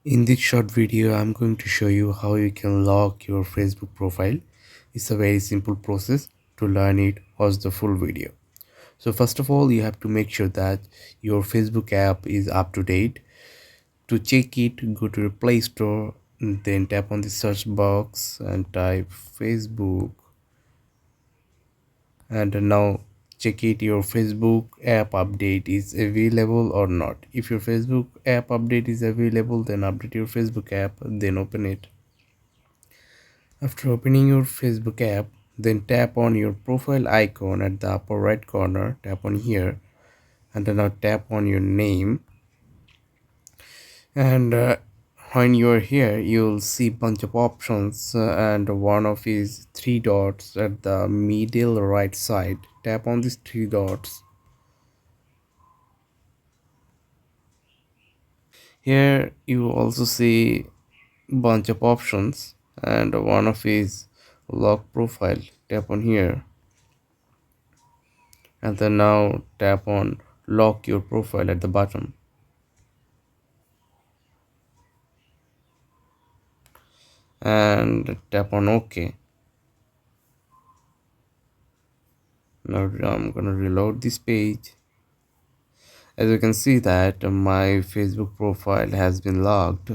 In this short video, I'm going to show you how you can lock your Facebook profile. It's a very simple process. To learn it, watch the full video. So first of all, you have to make sure that your Facebook app is up to date. To check it, go to your Play Store, then tap on the search box and type Facebook. And now check it your Facebook app update is available or not. If your Facebook app update is available, then update your Facebook app, then open it. After opening your Facebook app, then tap on your profile icon at the upper right corner, tap on here, and then now tap on your name. And when you're here, you'll see bunch of options, and one of is three dots at the middle right side. Tap on these three dots. Here you also see bunch of options, and one of is lock profile. Tap on here, and then now tap on lock your profile at the bottom, and tap on OK. Now I'm gonna reload this page. As you can see that my Facebook profile has been logged,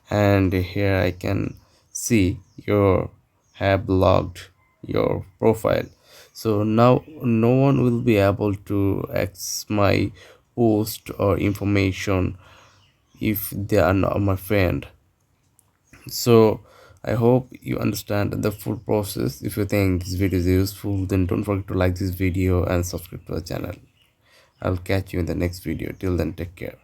and here I can see your have logged your profile. So now no one will be able to access my post or information if they are not my friend. So I hope you understand the full process. If you think this video is useful, then don't forget to like this video and subscribe to the channel. I'll catch you in the next video. Till then, take care.